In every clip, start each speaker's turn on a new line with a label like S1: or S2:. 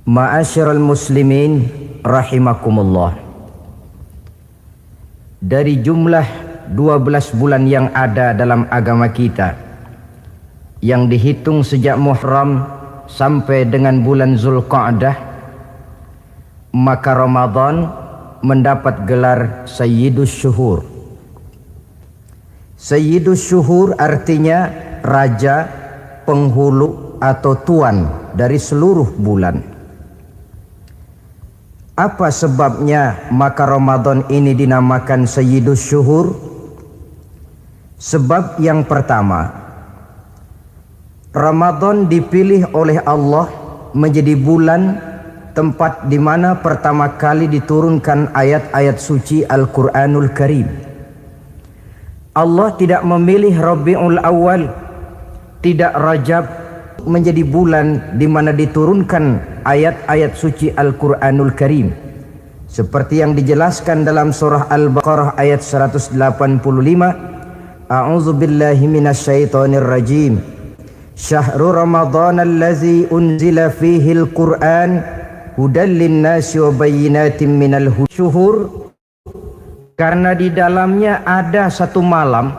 S1: Ma'asyiral muslimin rahimakumullah. Dari jumlah 12 bulan yang ada dalam agama kita, yang dihitung sejak Muharram sampai dengan bulan Zulqa'dah, maka Ramadan mendapat gelar Sayyidus Syuhur. Sayyidus Syuhur artinya raja, penghulu atau tuan dari seluruh bulan. Apa sebabnya maka Ramadan ini dinamakan Sayyidus Syuhur? Sebab yang pertama, Ramadan dipilih oleh Allah menjadi bulan tempat di mana pertama kali diturunkan ayat-ayat suci Al-Quranul Karim. Allah tidak memilih Rabiul Awal, tidak Rajab menjadi bulan di mana diturunkan ayat-ayat suci Al-Quranul Karim, seperti yang dijelaskan dalam surah Al-Baqarah ayat 185. A'udzu billahi minasyaitonir rajim. Syahrul Ramadan allazi unzila fihi al-Qur'an hudan lin-nasi wa bayyinatin minal syuhur. Karena di dalamnya ada satu malam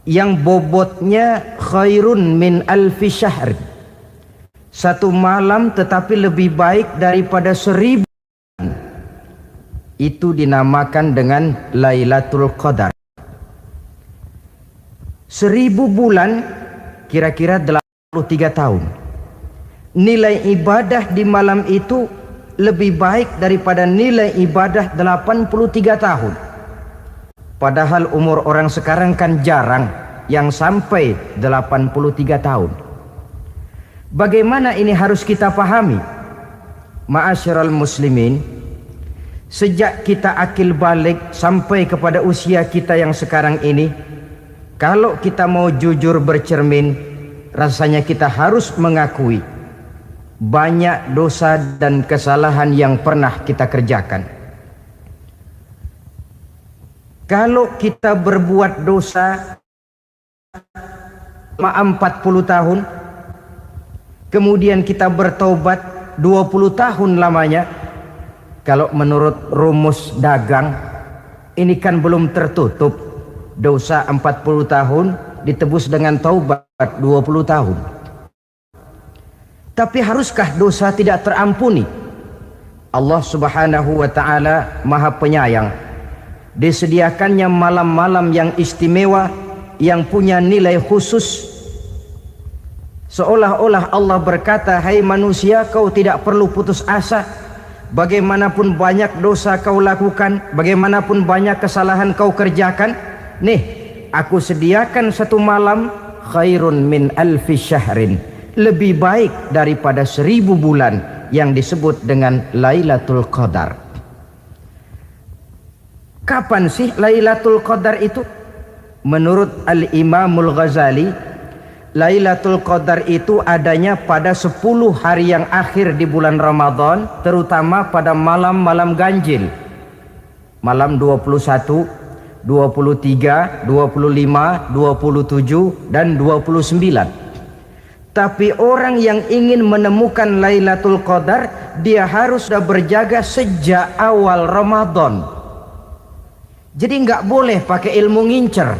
S1: yang bobotnya khairun min alfi syahr. Satu malam tetapi lebih baik daripada 1000. Itu dinamakan dengan Lailatul Qadar. 1000 bulan kira-kira 83 tahun. Nilai ibadah di malam itu lebih baik daripada nilai ibadah 83 tahun. Padahal umur orang sekarang kan jarang yang sampai 83 tahun. Bagaimana ini harus kita pahami? Ma'asyiral muslimin, sejak kita akil balik sampai kepada usia kita yang sekarang ini, kalau kita mau jujur bercermin, rasanya kita harus mengakui banyak dosa dan kesalahan yang pernah kita kerjakan. Kalau kita berbuat dosa selama 40 tahun, kemudian kita bertobat 20 tahun lamanya, kalau menurut rumus dagang, ini kan belum tertutup. Dosa 40 tahun ditebus dengan taubat 20 tahun. Tapi haruskah dosa tidak terampuni? Allah Subhanahu wa ta'ala Maha Penyayang. Disediakannya malam-malam yang istimewa, yang punya nilai khusus. Seolah-olah Allah berkata, hai manusia, kau tidak perlu putus asa. Bagaimanapun banyak dosa kau lakukan, bagaimanapun banyak kesalahan kau kerjakan, nih, aku sediakan satu malam khairun min alfi syahrin, lebih baik daripada 1000 bulan yang disebut dengan Lailatul Qadar. Kapan sih Lailatul Qadar itu? Menurut Al-Imamul Ghazali, Lailatul Qadar itu adanya pada 10 hari yang akhir di bulan Ramadan, terutama pada malam-malam ganjil. Malam 21, 23, 25, 27 dan 29. Tapi orang yang ingin menemukan Lailatul Qadar, dia harus sudah berjaga sejak awal Ramadan. Jadi nggak boleh pakai ilmu ngincer.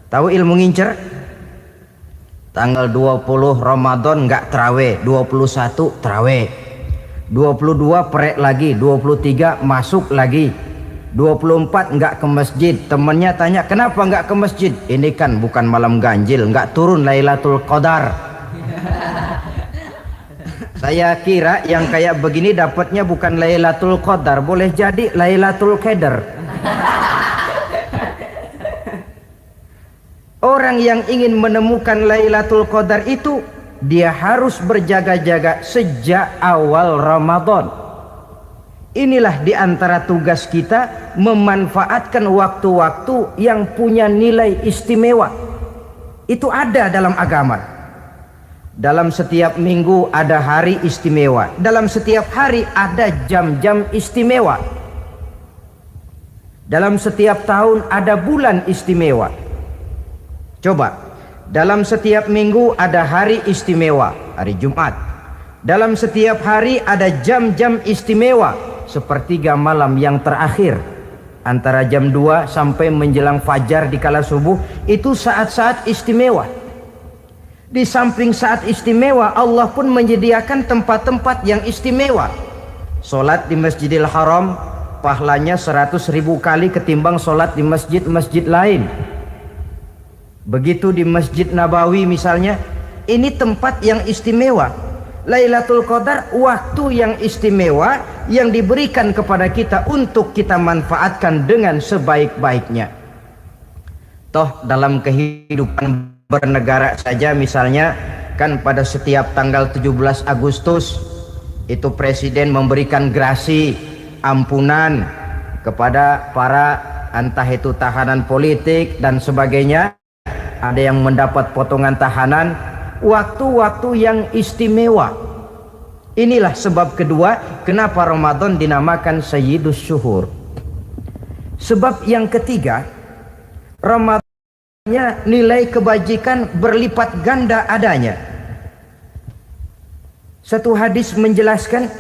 S1: Tahu ilmu ngincer? Tanggal 20 Ramadan nggak terawih, 21 terawih, 22 perek lagi, 23 masuk lagi, 24 nggak ke masjid. Temannya tanya, kenapa nggak ke masjid? Ini kan bukan malam ganjil, nggak turun Lailatul Qadar. Saya kira yang kayak begini dapatnya bukan Lailatul Qadar, boleh jadi Lailatul Qadar. Orang yang ingin menemukan Lailatul Qadar itu, dia harus berjaga-jaga sejak awal Ramadan. Inilah di antara tugas kita, memanfaatkan waktu-waktu yang punya nilai istimewa. Itu ada dalam agama. Dalam setiap minggu ada hari istimewa. Dalam setiap hari ada jam-jam istimewa. Dalam setiap tahun ada bulan istimewa. Coba, dalam setiap minggu ada hari istimewa, hari Jumat. Dalam setiap hari ada jam-jam istimewa, sepertiga malam yang terakhir antara jam 2 sampai menjelang fajar di kala subuh, itu saat-saat istimewa. Di samping saat istimewa, Allah pun menyediakan tempat-tempat yang istimewa. Solat di Masjidil Haram pahalanya 100.000 kali ketimbang solat di masjid-masjid lain. Begitu di Masjid Nabawi misalnya, ini tempat yang istimewa. Lailatul Qadar waktu yang istimewa yang diberikan kepada kita untuk kita manfaatkan dengan sebaik-baiknya. Toh dalam kehidupan bernegara saja misalnya, kan pada setiap tanggal 17 Agustus itu presiden memberikan grasi ampunan kepada para entah itu tahanan politik dan sebagainya. Ada yang mendapat potongan tahanan, waktu-waktu yang istimewa. Inilah sebab kedua kenapa Ramadan dinamakan Sayyidus Syuhur. Sebab yang ketiga, Ramadannya nilai kebajikan berlipat ganda adanya. Satu hadis menjelaskan,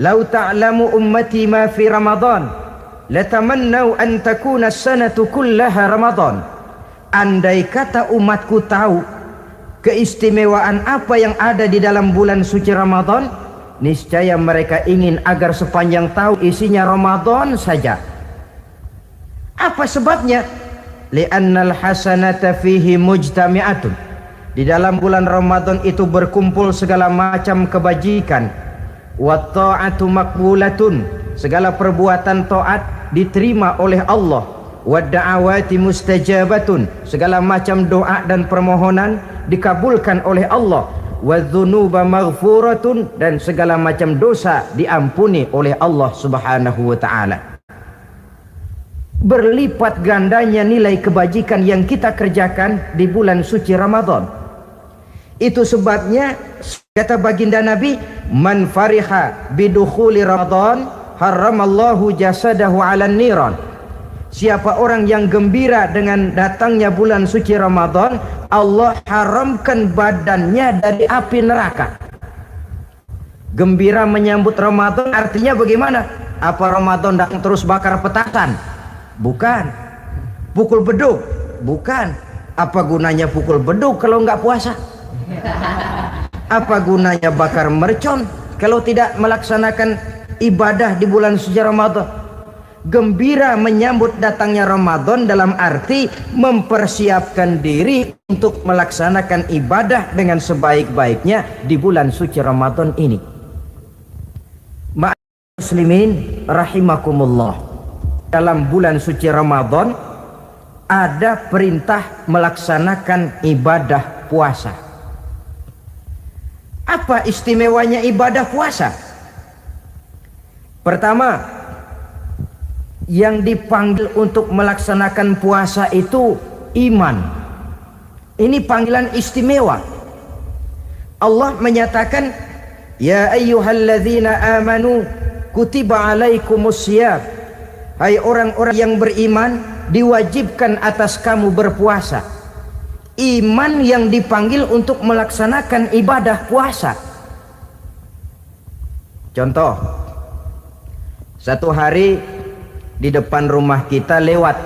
S1: "Lau ta'lamu ummati ma fi Ramadan, latamannau an takuna as-sanatu kullaha Ramadan." Andai kata umatku tahu keistimewaan apa yang ada di dalam bulan suci Ramadan, niscaya mereka ingin agar sepanjang tahun isinya Ramadan saja. Apa sebabnya? Li'annal hasanata fihi mujtami'atun. Di dalam bulan Ramadan itu berkumpul segala macam kebajikan. Wa ta'atu maqbulatun. Segala perbuatan taat diterima oleh Allah. Wa da'awati mustajabatun. Segala macam doa dan permohonan dikabulkan oleh Allah. Wa dzunuba maghfuratun. Dan segala macam dosa diampuni oleh Allah Subhanahu wa ta'ala. Berlipat gandanya nilai kebajikan yang kita kerjakan di bulan suci Ramadan. Itu sebabnya kata baginda Nabi, "Man fariha bidukhuli Ramadan haramallahu jasadahu 'alan niran." Siapa orang yang gembira dengan datangnya bulan suci Ramadan, Allah haramkan badannya dari api neraka. Gembira menyambut Ramadan artinya bagaimana? Apa Ramadan datang terus bakar petasan? Bukan. Pukul beduk? Bukan. Apa gunanya pukul beduk kalau nggak puasa? Apa gunanya bakar mercon kalau tidak melaksanakan ibadah di bulan suci Ramadan? Gembira menyambut datangnya Ramadan dalam arti mempersiapkan diri untuk melaksanakan ibadah dengan sebaik-baiknya di bulan suci Ramadan ini. Ma'asyiral muslimin rahimakumullah. Dalam bulan suci Ramadan ada perintah melaksanakan ibadah puasa. Apa istimewanya ibadah puasa? Pertama, yang dipanggil untuk melaksanakan puasa itu iman. Ini panggilan istimewa. Allah menyatakan, "Ya ayyuhalladzina amanu kutiba alaikumusiyam." Hai orang-orang yang beriman, diwajibkan atas kamu berpuasa. Iman yang dipanggil untuk melaksanakan ibadah puasa. Contoh, satu hari di depan rumah kita lewat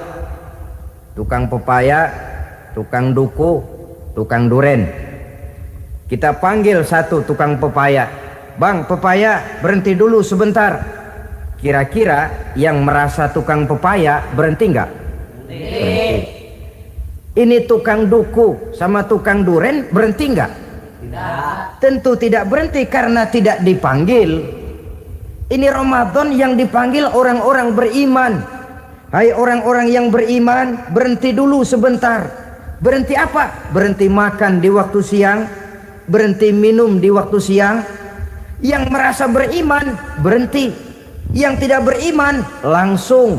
S1: tukang pepaya, tukang duku, tukang duren. Kita panggil satu tukang pepaya, "Bang, pepaya, berhenti dulu sebentar." Kira-kira yang merasa tukang pepaya berhenti enggak? Berhenti. Ini tukang duku sama tukang duren berhenti enggak? Tidak. Tentu tidak berhenti karena tidak dipanggil. Ini Ramadan yang dipanggil orang-orang beriman. Hai orang-orang yang beriman, berhenti dulu sebentar. Berhenti apa? Berhenti makan di waktu siang, berhenti minum di waktu siang. Yang merasa beriman berhenti. Yang tidak beriman langsung.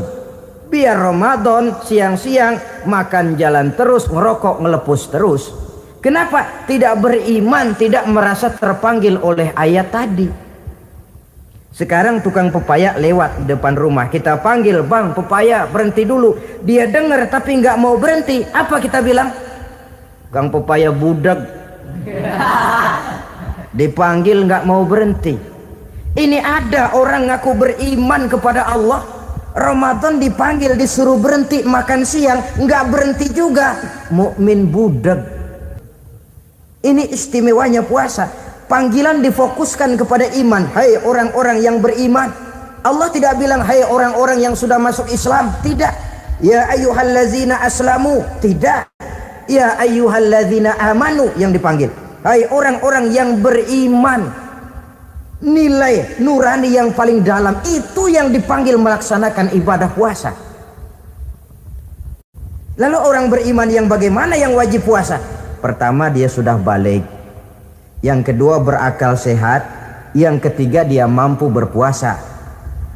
S1: Biar Ramadan siang-siang makan jalan terus, ngerokok ngelepus terus. Kenapa? Tidak beriman, tidak merasa terpanggil oleh ayat tadi. Sekarang tukang pepaya lewat di depan rumah, kita panggil, "Bang, pepaya, berhenti dulu." Dia dengar tapi nggak mau berhenti. Apa kita bilang? "Kang pepaya budak." dipanggil nggak mau berhenti. Ini ada orang ngaku beriman kepada Allah, Ramadan dipanggil disuruh berhenti makan siang, nggak berhenti juga. Mukmin budak. Ini istimewanya puasa. Panggilan difokuskan kepada iman. Hai orang-orang yang beriman. Allah tidak bilang hai orang-orang yang sudah masuk Islam. Tidak. Ya ayyuhallazina aslamu. Tidak. Ya ayyuhallazina amanu yang dipanggil. Hai orang-orang yang beriman. Nilai nurani yang paling dalam itu yang dipanggil melaksanakan ibadah puasa. Lalu orang beriman yang bagaimana yang wajib puasa? Pertama, dia sudah balik. Yang kedua, berakal sehat. Yang ketiga, dia mampu berpuasa.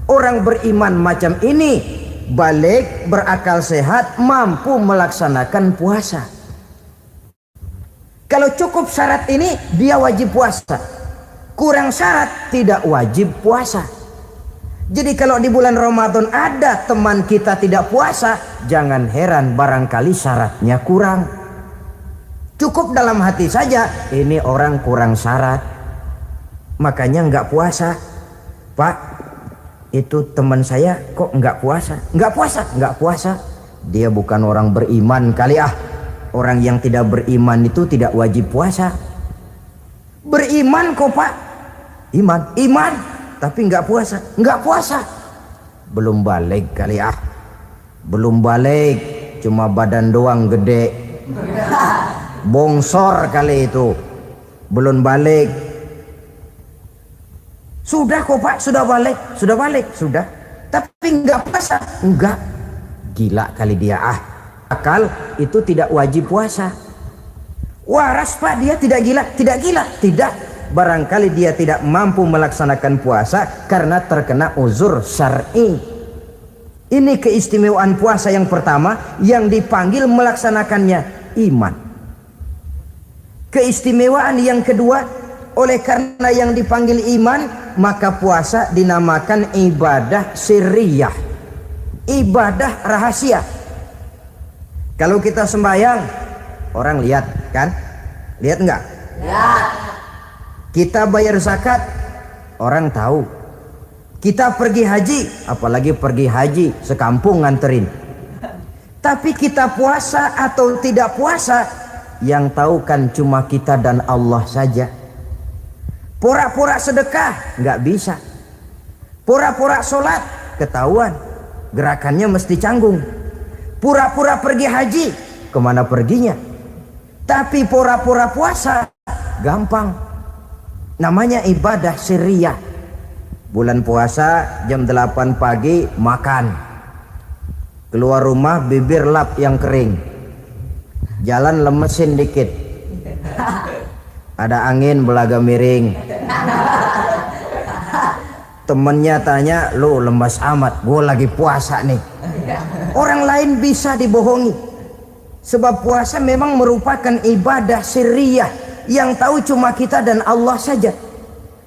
S1: Orang beriman macam ini balik, berakal sehat, mampu melaksanakan puasa. Kalau cukup syarat ini, dia wajib puasa. Kurang syarat, tidak wajib puasa. Jadi kalau di bulan Ramadan ada teman kita tidak puasa, jangan heran barangkali syaratnya kurang. Cukup dalam hati saja, ini orang kurang syarat, makanya nggak puasa. Pak, itu teman saya kok nggak puasa? Nggak puasa, nggak puasa. Dia bukan orang beriman kali ah. Orang yang tidak beriman itu tidak wajib puasa. Beriman kok Pak? Iman, tapi nggak puasa, nggak puasa. Belum balik kali ah. Belum balik, cuma badan doang gede. Bongsor kali itu, belum balik. Sudah kok Pak, sudah balik, sudah. Tapi nggak puasa, enggak. Gila kali dia ah. Akal itu tidak wajib puasa. Waras Pak, dia tidak gila, tidak. Barangkali dia tidak mampu melaksanakan puasa karena terkena uzur syar'i. Ini keistimewaan puasa yang pertama yang dipanggil melaksanakannya iman. Keistimewaan yang kedua, oleh karena yang dipanggil iman, maka puasa dinamakan ibadah sirriyah, ibadah rahasia. Kalau kita sembahyang, orang lihat kan? Lihat enggak? Lihat. Kita bayar zakat, orang tahu. Kita pergi haji, apalagi pergi haji sekampung nganterin. Tapi kita puasa atau tidak puasa, yang tahu kan cuma kita dan Allah saja. Pura-pura sedekah nggak bisa. Pura-pura sholat ketahuan, gerakannya mesti canggung. Pura-pura pergi haji, kemana perginya? Tapi pura-pura puasa gampang. Namanya ibadah sirriyah. Bulan puasa jam 8 pagi makan. Keluar rumah bibir lap yang kering. Jalan lemesin dikit, ada angin belaga miring. Temennya tanya, lu lemas amat, gue lagi puasa nih. Orang lain bisa dibohongi, sebab puasa memang merupakan ibadah sirriyah yang tahu cuma kita dan Allah saja.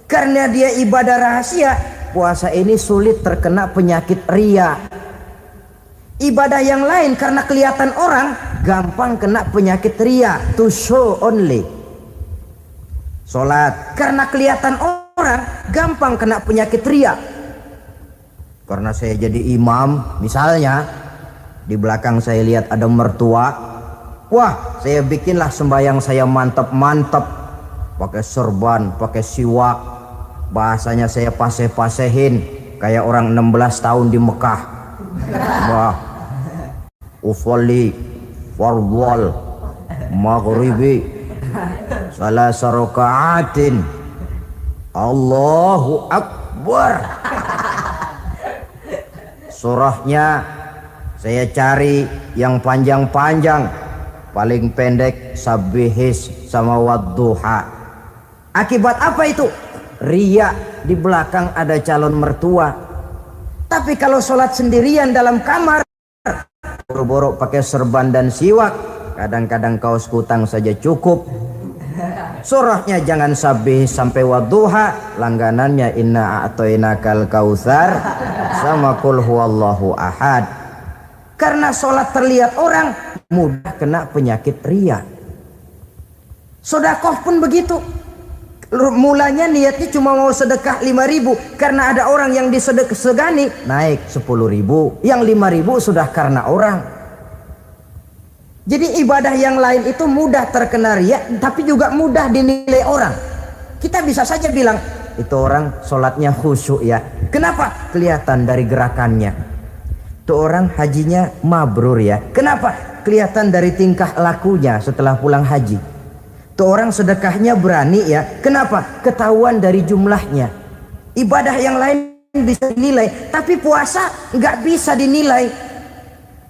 S1: Karena dia ibadah rahasia, puasa ini sulit terkena penyakit riya. Ibadah yang lain karena kelihatan orang gampang kena penyakit riya, to show only. Sholat karena kelihatan orang gampang kena penyakit riya. Karena saya jadi imam, misalnya di belakang saya lihat ada mertua, wah saya bikinlah sembahyang saya mantap-mantap, pakai serban, pakai siwak, bahasanya saya paseh-pasehin kayak orang 16 tahun di Mekah. Wah, ufolli fardwal maghribi salasa raka'atin Allahu Akbar. Surahnya saya cari yang panjang-panjang, paling pendek sabbihis sama wadduha. Akibat apa itu? Riya, di belakang ada calon mertua. Tapi kalau sholat sendirian dalam kamar, boro-boro pakai serban dan siwak, kadang-kadang kaos kutang saja cukup. Surahnya jangan sabih sampai wadduha, langganannya inna a'toinakal kautsar sama kul huwallahu ahad. Karena sholat terlihat orang mudah kena penyakit riya. Sedekah pun begitu. Mulanya niatnya cuma mau sedekah 5.000 karena ada orang yang segani, naik 10.000, yang 5.000 sudah karena orang. Jadi ibadah yang lain itu mudah terkena riya, tapi juga mudah dinilai orang. Kita bisa saja bilang itu orang sholatnya khusyuk ya. Kenapa? Kelihatan dari gerakannya. Itu orang hajinya mabrur ya. Kenapa? Kelihatan dari tingkah lakunya setelah pulang haji. Tuh orang sedekahnya berani ya. Kenapa? Ketahuan dari jumlahnya. Ibadah yang lain bisa dinilai, tapi puasa nggak bisa dinilai.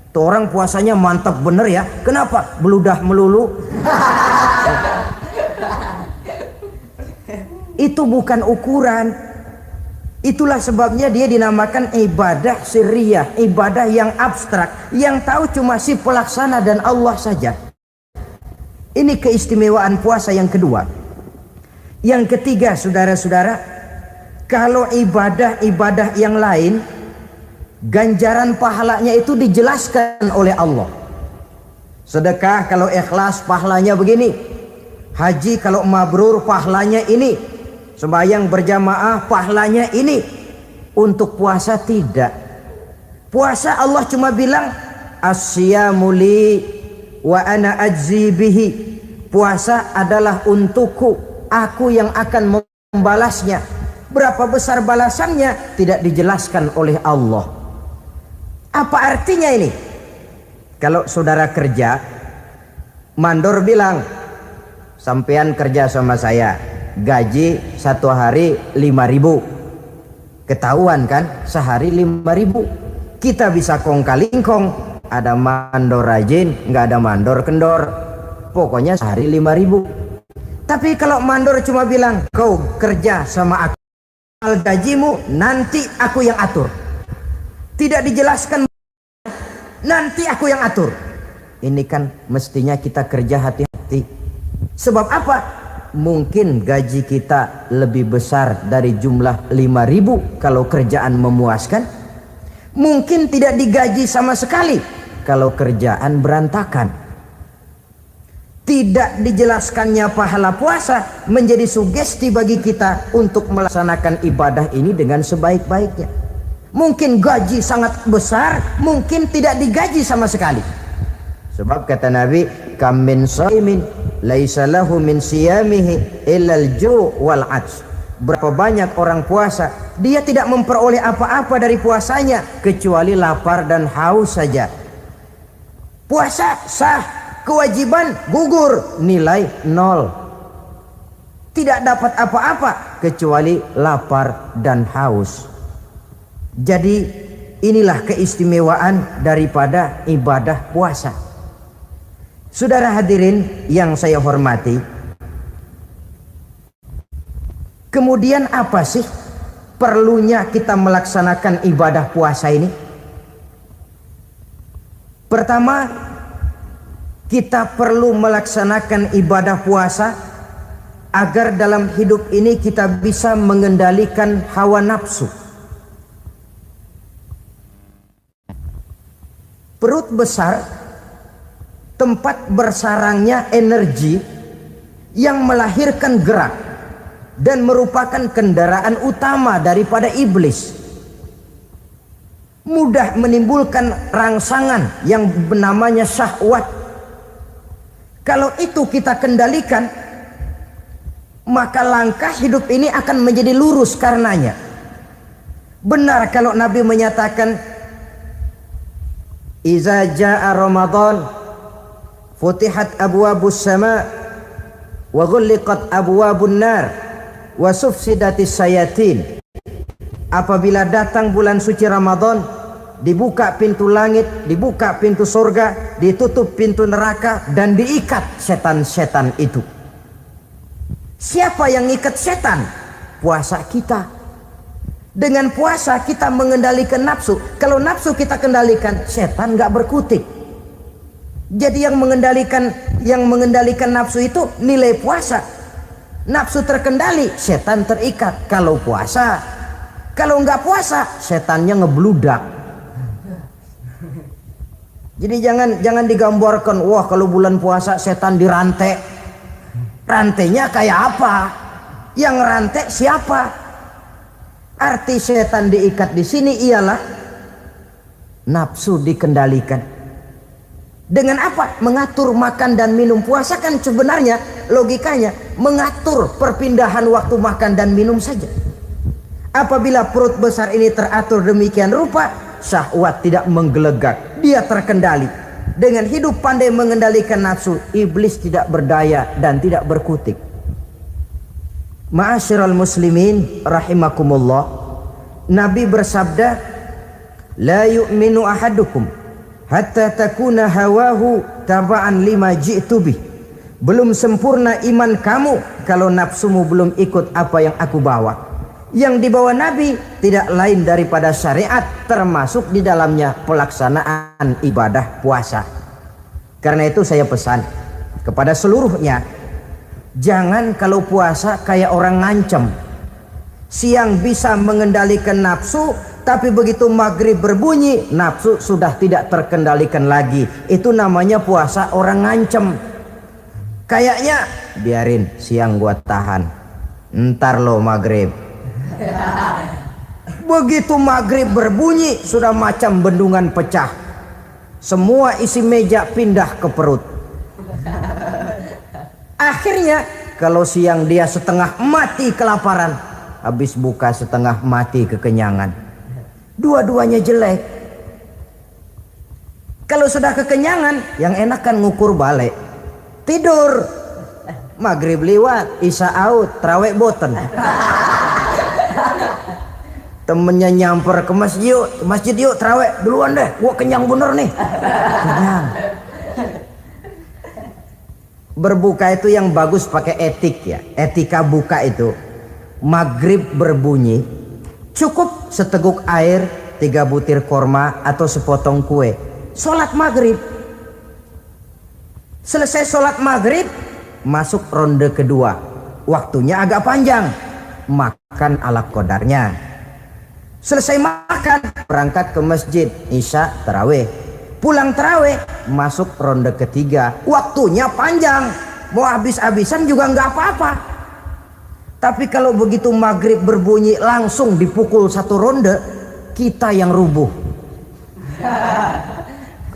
S1: Tuh orang puasanya mantap bener ya. Kenapa? Beludah melulu. Itu bukan ukuran. Itulah sebabnya dia dinamakan ibadah sirriyah, ibadah yang abstrak, yang tahu cuma si pelaksana dan Allah saja. Ini keistimewaan puasa yang kedua. Yang ketiga, saudara-saudara, kalau ibadah-ibadah yang lain, ganjaran pahalanya itu dijelaskan oleh Allah. Sedekah kalau ikhlas pahalanya begini. Haji kalau mabrur pahalanya ini. Sembahyang berjamaah pahalanya ini. Untuk puasa tidak. Puasa Allah cuma bilang as-siyamu li wa ana ajzi bihi. Puasa adalah untukku, aku yang akan membalasnya. Berapa besar balasannya tidak dijelaskan oleh Allah. Apa artinya ini? Kalau saudara kerja, mandor bilang, sampean kerja sama saya, gaji satu hari 5.000. Ketahuan kan, sehari 5.000. Kita bisa kong kali kong, ada mandor rajin, nggak ada mandor kendor. Pokoknya sehari 5.000. Tapi kalau mandor cuma bilang, kau kerja sama aku, gajimu nanti aku yang atur. Tidak dijelaskan, nanti aku yang atur. Ini kan mestinya kita kerja hati-hati. Sebab apa? Mungkin gaji kita lebih besar dari jumlah 5.000 kalau kerjaan memuaskan. Mungkin tidak digaji sama sekali kalau kerjaan berantakan. Tidak dijelaskannya pahala puasa menjadi sugesti bagi kita untuk melaksanakan ibadah ini dengan sebaik-baiknya. Mungkin gaji sangat besar, mungkin tidak digaji sama sekali. Sebab kata Nabi, kam min shaimin laisa lahu min siyamihi illa al-ju' wal 'atsy. Berapa banyak orang puasa, dia tidak memperoleh apa-apa dari puasanya kecuali lapar dan haus saja. Puasa sah, kewajiban gugur, nilai 0. Tidak dapat apa-apa kecuali lapar dan haus. Jadi inilah keistimewaan daripada ibadah puasa. Saudara hadirin yang saya hormati, kemudian apa sih perlunya kita melaksanakan ibadah puasa ini? Pertama, kita perlu melaksanakan ibadah puasa agar dalam hidup ini kita bisa mengendalikan hawa nafsu. Perut besar, tempat bersarangnya energi yang melahirkan gerak dan merupakan kendaraan utama daripada iblis. Mudah menimbulkan rangsangan yang namanya syahwat. Kalau itu kita kendalikan, maka langkah hidup ini akan menjadi lurus karenanya. Benar kalau Nabi menyatakan, iza jaa Ramadan futihat abwabus sama wa ghulliqat abwabun nar wa sufsidatis sayatin. Apabila datang bulan suci Ramadan, dibuka pintu langit, dibuka pintu surga, ditutup pintu neraka, dan diikat setan-setan itu. Siapa yang ikat setan? Puasa kita. Dengan puasa kita mengendalikan nafsu. Kalau nafsu kita kendalikan, setan nggak berkutik. Jadi yang mengendalikan nafsu itu nilai puasa. Nafsu terkendali, setan terikat. Kalau puasa, kalau nggak puasa, setannya ngebludak. Jadi jangan digambarkan, wah kalau bulan puasa setan dirantai. Rantainya kayak apa? Yang rantai siapa? Arti setan diikat di sini ialah nafsu dikendalikan. Dengan apa? Mengatur makan dan minum. Puasa kan sebenarnya logikanya mengatur perpindahan waktu makan dan minum saja. Apabila perut besar ini teratur demikian rupa, syahwat tidak menggelegak, dia terkendali. Dengan hidup pandai mengendalikan nafsu, iblis tidak berdaya dan tidak berkutik. Ma'asyiral muslimin rahimakumullah, Nabi bersabda, la yu'minu ahadukum hatta takuna hawahu taba'an lima ji'tu bih. Belum sempurna iman kamu kalau nafsumu belum ikut apa yang aku bawa. Yang dibawa Nabi tidak lain daripada syariat, termasuk di dalamnya pelaksanaan ibadah puasa. Karena itu saya pesan kepada seluruhnya, jangan kalau puasa kayak orang ngancem. Siang bisa mengendalikan nafsu, tapi begitu maghrib berbunyi, nafsu sudah tidak terkendalikan lagi. Itu namanya puasa orang ngancem. Kayaknya biarin siang gua tahan, ntar lo maghrib. Begitu maghrib berbunyi, sudah macam bendungan pecah. Semua isi meja pindah ke perut. Akhirnya kalau siang dia setengah mati kelaparan, habis buka setengah mati kekenyangan. Dua-duanya jelek. Kalau sudah kekenyangan, yang enak kan ngukur balik. Tidur. Maghrib liwat, isya out, trawek boten. Temennya nyamper ke masjid yuk trawek duluan deh, gua kenyang bener nih. Kenyang. Berbuka itu yang bagus pakai etik ya, etika buka itu. Maghrib berbunyi, cukup seteguk air, 3 butir korma atau sepotong kue. Sholat maghrib. Selesai sholat maghrib, masuk ronde kedua. Waktunya agak panjang, makan ala qadarnya. Selesai makan, berangkat ke masjid, isya tarawih. Pulang tarawih, masuk ronde ketiga. Waktunya panjang, mau habis-habisan juga nggak apa-apa. Tapi kalau begitu maghrib berbunyi langsung dipukul 1 ronde, kita yang rubuh.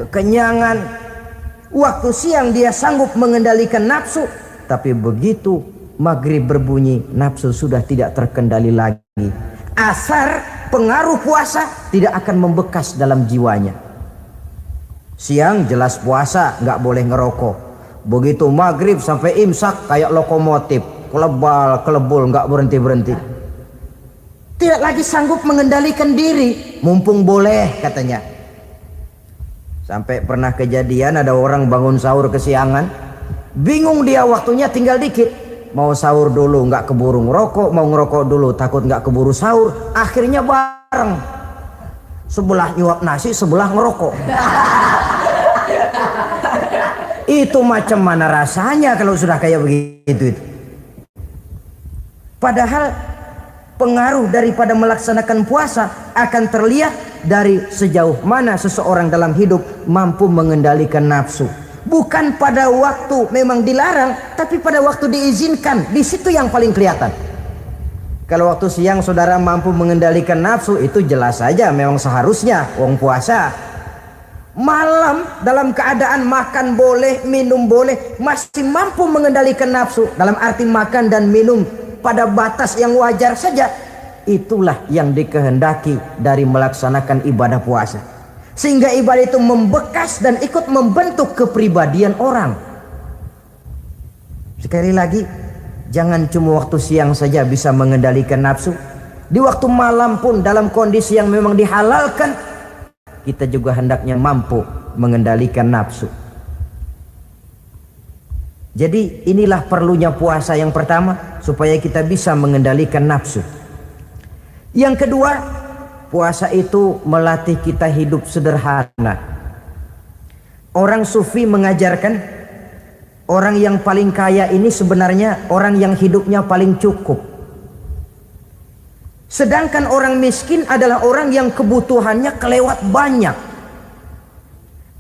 S1: Kekenyangan. Waktu siang dia sanggup mengendalikan nafsu, tapi begitu maghrib berbunyi, nafsu sudah tidak terkendali lagi. Asar pengaruh puasa tidak akan membekas dalam jiwanya. Siang jelas puasa, nggak boleh ngerokok. Begitu maghrib sampai imsak kayak lokomotif, kelebul nggak berhenti. Tidak lagi sanggup mengendalikan diri, mumpung boleh katanya. Sampai pernah kejadian ada orang bangun sahur kesiangan, bingung dia waktunya tinggal dikit. Mau sahur dulu nggak keburu ngerokok, mau ngerokok dulu takut nggak keburu sahur. Akhirnya bareng, sebelah nyuap nasi, sebelah ngerokok. Itu macam mana rasanya kalau sudah kayak begitu itu. Padahal pengaruh daripada melaksanakan puasa akan terlihat dari sejauh mana seseorang dalam hidup mampu mengendalikan nafsu. Bukan pada waktu memang dilarang, tapi pada waktu diizinkan. Di situ yang paling kelihatan. Kalau waktu siang saudara mampu mengendalikan nafsu, itu jelas saja memang seharusnya wong puasa. Malam dalam keadaan makan boleh, minum boleh, masih mampu mengendalikan nafsu dalam arti makan dan minum pada batas yang wajar saja. Itulah yang dikehendaki dari melaksanakan ibadah puasa. Sehingga ibadah itu membekas dan ikut membentuk kepribadian orang. Sekali lagi, jangan cuma waktu siang saja bisa mengendalikan nafsu. Di waktu malam pun dalam kondisi yang memang dihalalkan, kita juga hendaknya mampu mengendalikan nafsu. Jadi inilah perlunya puasa yang pertama, supaya kita bisa mengendalikan nafsu. Yang kedua, puasa itu melatih kita hidup sederhana. Orang sufi mengajarkan, orang yang paling kaya ini sebenarnya orang yang hidupnya paling cukup. Sedangkan orang miskin adalah orang yang kebutuhannya kelewat banyak.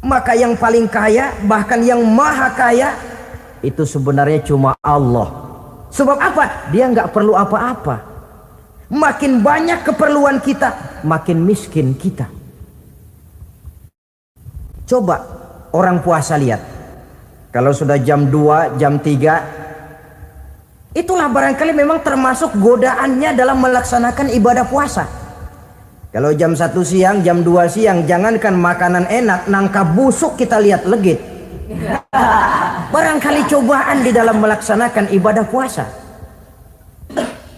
S1: Maka yang paling kaya, bahkan yang maha kaya, itu sebenarnya cuma Allah. Sebab apa? Dia nggak perlu apa-apa. Makin banyak keperluan kita, makin miskin kita. Coba orang puasa lihat. Kalau sudah jam 2, jam 3, itulah barangkali memang termasuk godaannya dalam melaksanakan ibadah puasa. Kalau jam 1 siang, jam 2 siang, jangankan makanan enak, nangka busuk kita lihat legit. Barangkali cobaan di dalam melaksanakan ibadah puasa.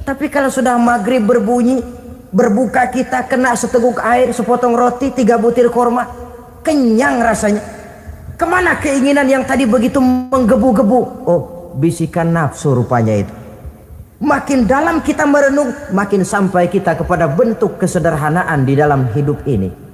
S1: Tapi kalau sudah maghrib berbunyi, berbuka kita kena seteguk air, sepotong roti, 3 butir korma, kenyang rasanya. Kemana keinginan yang tadi begitu menggebu-gebu? Oh, bisikan nafsu rupanya itu. Makin dalam kita merenung, makin sampai kita kepada bentuk kesederhanaan di dalam hidup ini.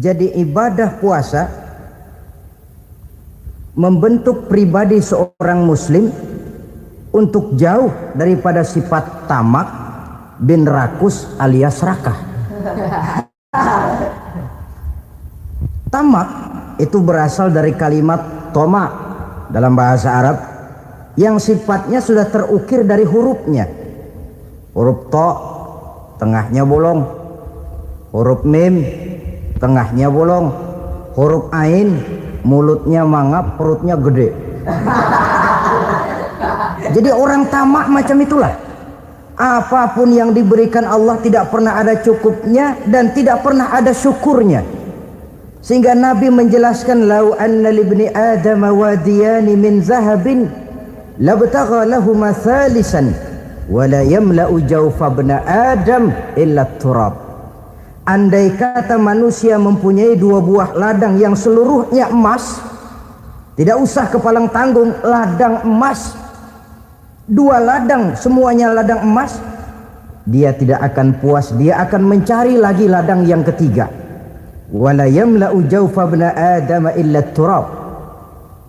S1: Jadi ibadah puasa membentuk pribadi seorang muslim untuk jauh daripada sifat tamak bin rakus alias rakah. Tamak itu berasal dari kalimat toma dalam bahasa Arab yang sifatnya sudah terukir dari hurufnya. Huruf to tengahnya bolong, huruf mim tengahnya bolong, huruf ain mulutnya mangap, perutnya gede. Jadi orang tamak macam itulah. Apapun yang diberikan Allah tidak pernah ada cukupnya dan tidak pernah ada syukurnya. Sehingga Nabi menjelaskan, lau anna libni adam wadiyani min zahabin labtagha lahuma thalisan wala yamla'u jawfa ibna adam illa turab. Andai kata manusia mempunyai 2 buah ladang yang seluruhnya emas, tidak usah kepalang tanggung, ladang emas, 2 ladang semuanya ladang emas, dia tidak akan puas, dia akan mencari lagi ladang yang ketiga. Wala yamla'u jawfa ibna adam illa turab.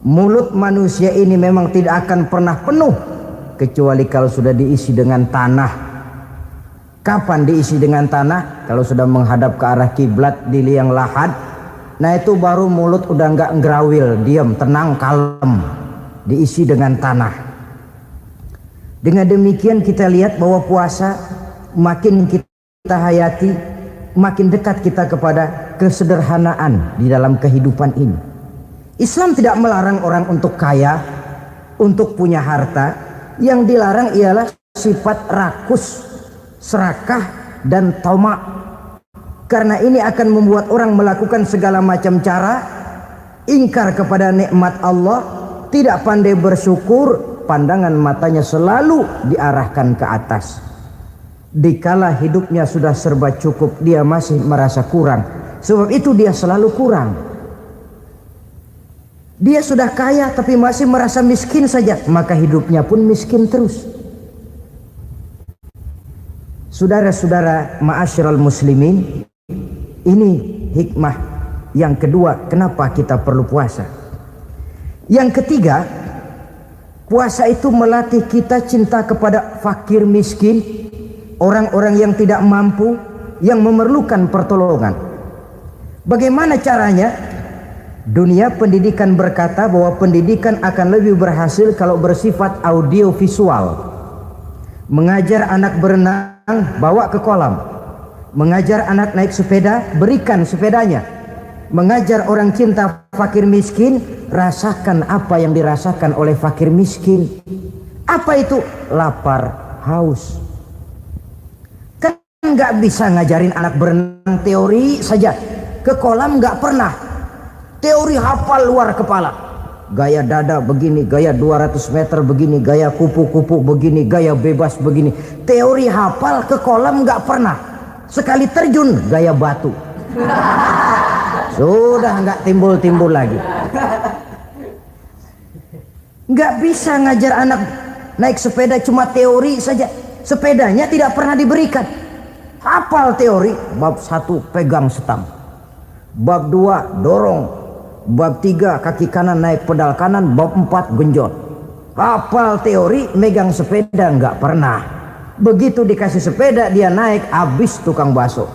S1: Mulut manusia ini memang tidak akan pernah penuh kecuali kalau sudah diisi dengan tanah. Kapan diisi dengan tanah? Kalau sudah menghadap ke arah kiblat di liang lahat, nah itu baru mulut udah nggak ngerawil, diam, tenang, kalem, diisi dengan tanah. Dengan demikian kita lihat bahwa puasa makin kita hayati, makin dekat kita kepada kesederhanaan di dalam kehidupan ini. Islam tidak melarang orang untuk kaya, untuk punya harta. Yang dilarang ialah sifat rakus, serakah dan tamak. Karena ini akan membuat orang melakukan segala macam cara, ingkar kepada nikmat Allah, tidak pandai bersyukur, pandangan matanya selalu diarahkan ke atas. Dikala hidupnya sudah serba cukup, dia masih merasa kurang. Sebab itu dia selalu kurang. Dia sudah kaya tapi masih merasa miskin saja, maka hidupnya pun miskin terus. Saudara-saudara ma'asyiral muslimin, ini hikmah yang kedua kenapa kita perlu puasa. Yang ketiga, puasa itu melatih kita cinta kepada fakir miskin, orang-orang yang tidak mampu, yang memerlukan pertolongan. Bagaimana caranya? Dunia pendidikan berkata bahwa pendidikan akan lebih berhasil kalau bersifat audio visual. Mengajar anak berenang, bawa ke kolam. Mengajar anak naik sepeda, berikan sepedanya. mengajar orang cinta fakir miskin, rasakan apa yang dirasakan oleh fakir miskin. Apa itu? Lapar, haus. Kan nggak bisa ngajarin anak berenang teori saja, ke kolam nggak pernah, teori hafal luar kepala, gaya dada begini, gaya 200 meter begini, gaya kupu-kupu begini, gaya bebas begini, teori hafal, ke kolam nggak pernah, sekali terjun gaya batu. Sudah nggak timbul-timbul lagi. Nggak bisa ngajar anak naik sepeda cuma teori saja. Sepedanya tidak pernah diberikan. Hafal teori, bab 1 pegang setang, bab 2 dorong, bab 3 kaki kanan naik pedal kanan, bab 4 genjot. Hafal teori, megang sepeda nggak pernah. Begitu dikasih sepeda dia naik, habis tukang bakso.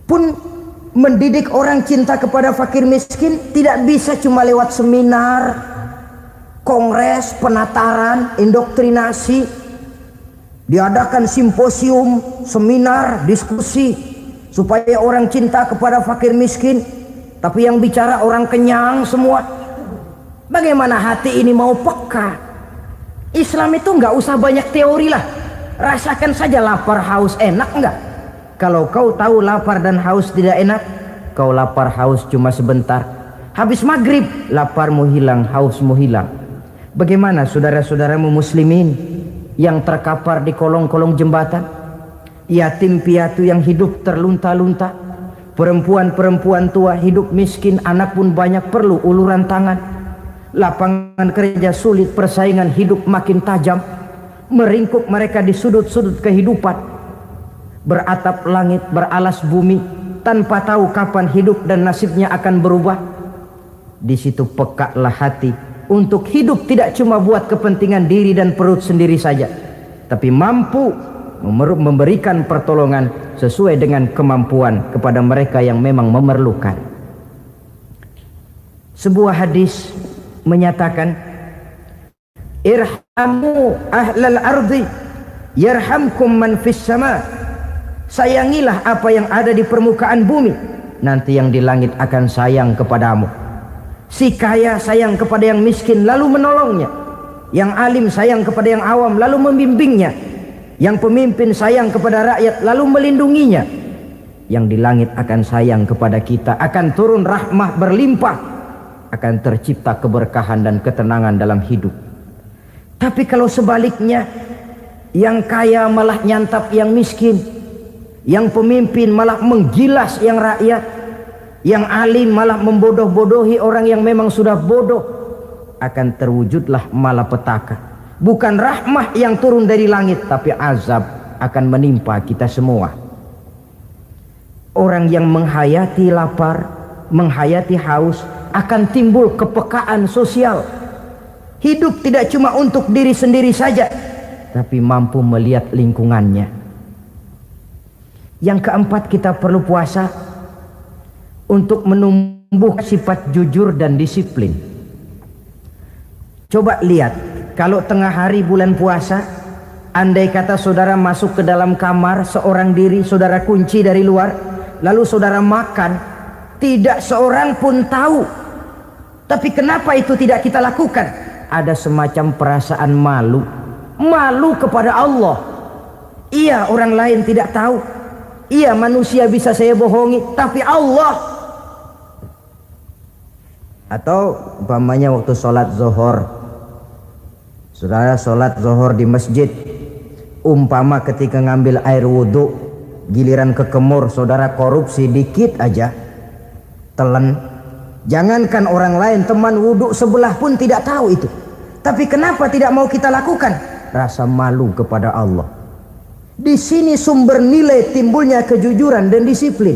S1: Pun mendidik orang cinta kepada fakir miskin tidak bisa cuma lewat seminar, kongres, penataran, indoktrinasi. Diadakan simposium, seminar, diskusi supaya orang cinta kepada fakir miskin, tapi yang bicara orang kenyang semua. Bagaimana hati ini mau peka? Islam itu nggak usah banyak teori lah, rasakan saja lapar haus, enak nggak? Kalau kau tahu lapar dan haus tidak enak, kau lapar haus cuma sebentar. Habis maghrib, laparmu hilang, hausmu hilang. Bagaimana saudara-saudaramu muslimin yang terkapar di kolong-kolong jembatan, yatim piatu yang hidup terlunta-lunta, perempuan-perempuan tua hidup miskin, anak pun banyak perlu uluran tangan, lapangan kerja sulit, persaingan hidup makin tajam, meringkuk mereka di sudut-sudut kehidupan, beratap langit, beralas bumi, tanpa tahu kapan hidup dan nasibnya akan berubah. Di situ pekalah hati untuk hidup tidak cuma buat kepentingan diri dan perut sendiri saja, tapi mampu memberikan pertolongan sesuai dengan kemampuan kepada mereka yang memang memerlukan. Sebuah hadis menyatakan, irhamu ahlal ardi yarhamkum man fis sama. Sayangilah apa yang ada di permukaan bumi, nanti yang di langit akan sayang kepadamu. Si kaya sayang kepada yang miskin lalu menolongnya, yang alim sayang kepada yang awam lalu membimbingnya, yang pemimpin sayang kepada rakyat lalu melindunginya. Yang di langit akan sayang kepada kita, akan turun rahmah berlimpah, akan tercipta keberkahan dan ketenangan dalam hidup. Tapi kalau sebaliknya, yang kaya malah nyantap yang miskin, yang pemimpin malah menggilas yang rakyat, yang alim malah membodoh-bodohi orang yang memang sudah bodoh, akan terwujudlah malapetaka. Bukan rahmah yang turun dari langit, tapi azab akan menimpa kita semua. Orang yang menghayati lapar, menghayati haus, akan timbul kepekaan sosial. Hidup tidak cuma untuk diri sendiri saja, tapi mampu melihat lingkungannya. Yang keempat, kita perlu puasa untuk menumbuh sifat jujur dan disiplin. Coba lihat, kalau tengah hari bulan puasa, andai kata saudara masuk ke dalam kamar seorang diri, saudara kunci dari luar, lalu saudara makan, tidak seorang pun tahu. Tapi kenapa itu tidak kita lakukan? Ada semacam perasaan malu, malu kepada Allah. Iya, orang lain tidak tahu. Iya, manusia bisa saya bohongi, tapi Allah. Atau umpamanya waktu sholat zuhur, saudara sholat zuhur di masjid, umpama ketika ngambil air wudhu, giliran ke kemur, saudara korupsi dikit aja, telan. Jangankan orang lain, teman wudhu sebelah pun tidak tahu itu. Tapi kenapa tidak mau kita lakukan? Rasa malu kepada Allah. Di sini sumber nilai timbulnya kejujuran dan disiplin.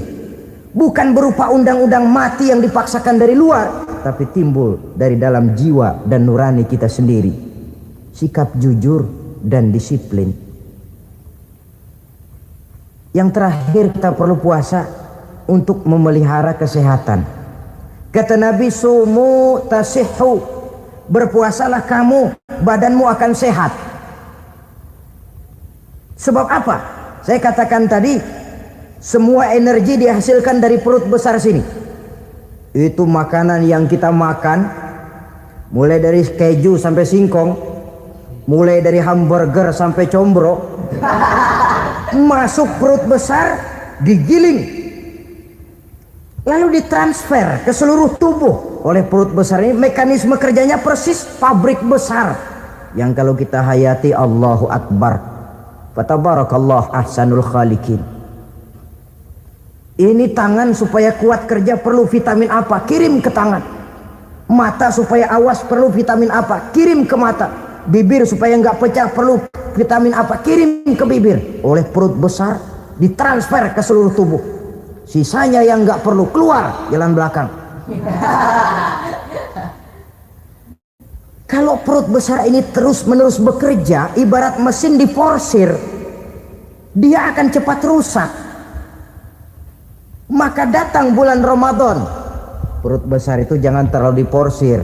S1: Bukan berupa undang-undang mati yang dipaksakan dari luar, tapi timbul dari dalam jiwa dan nurani kita sendiri. Sikap jujur dan disiplin. Yang terakhir, kita perlu puasa untuk memelihara kesehatan. Kata Nabi, sumu tasihhu, berpuasalah kamu, badanmu akan sehat. Sebab apa? Saya katakan tadi, Semua energi dihasilkan dari perut besar sini. Itu makanan yang kita makan, mulai dari keju sampai singkong, mulai dari hamburger sampai combro, masuk perut besar, digiling, lalu ditransfer ke seluruh tubuh oleh perut besar ini. Mekanisme kerjanya persis pabrik besar yang kalau kita hayati, Allahu Akbar, fatabarakallah ahsanul khaliqin. Ini tangan supaya kuat kerja perlu vitamin apa? Kirim ke tangan. Mata supaya awas perlu vitamin apa? Kirim ke mata. Bibir supaya nggak pecah perlu vitamin apa? Kirim ke bibir. Oleh perut besar ditransfer ke seluruh tubuh. Sisanya yang nggak perlu keluar jalan belakang. Kalau perut besar ini terus menerus bekerja, ibarat mesin diforsir, dia akan cepat rusak. Maka datang bulan Ramadan, perut besar itu jangan terlalu diporsir,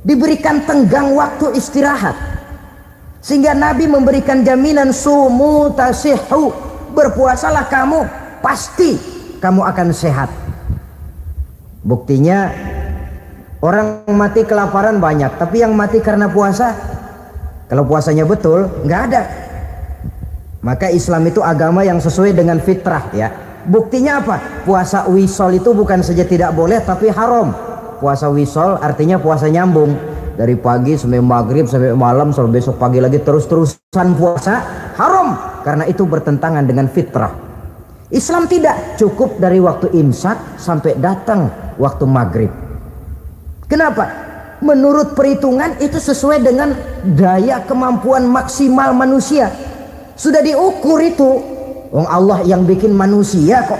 S1: diberikan tenggang waktu istirahat. Sehingga Nabi memberikan jaminan, sumu tasihhu, berpuasalah kamu, pasti kamu akan sehat. Buktinya orang mati kelaparan banyak, tapi yang mati karena puasa, kalau puasanya betul, nggak ada. Maka Islam itu agama yang sesuai dengan fitrah, ya. Buktinya apa? Puasa wisol itu bukan saja tidak boleh, tapi haram. Puasa wisol artinya puasa nyambung, dari pagi sampai maghrib sampai malam sampai besok pagi lagi terus-terusan puasa, haram, karena itu bertentangan dengan fitrah. Islam tidak, cukup dari waktu imsak sampai datang waktu maghrib. Kenapa? Menurut perhitungan itu sesuai dengan daya kemampuan maksimal manusia. Sudah diukur itu. Allah yang bikin manusia kok.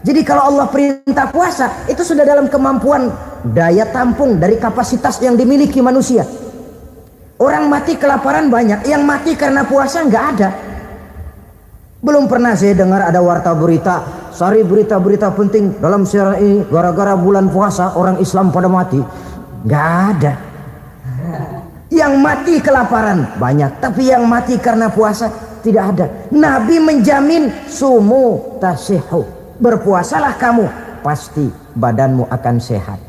S1: Jadi kalau Allah perintah puasa, itu sudah dalam kemampuan daya tampung dari kapasitas yang dimiliki manusia. Orang mati kelaparan banyak, yang mati karena puasa nggak ada. Belum pernah saya dengar ada warta berita, sari berita-berita penting dalam siaran ini, gara-gara bulan puasa orang Islam pada mati. Nggak ada. Yang mati kelaparan banyak, tapi yang mati karena puasa tidak ada. Nabi menjamin, sumu tasihhu, berpuasalah kamu, pasti badanmu akan sehat.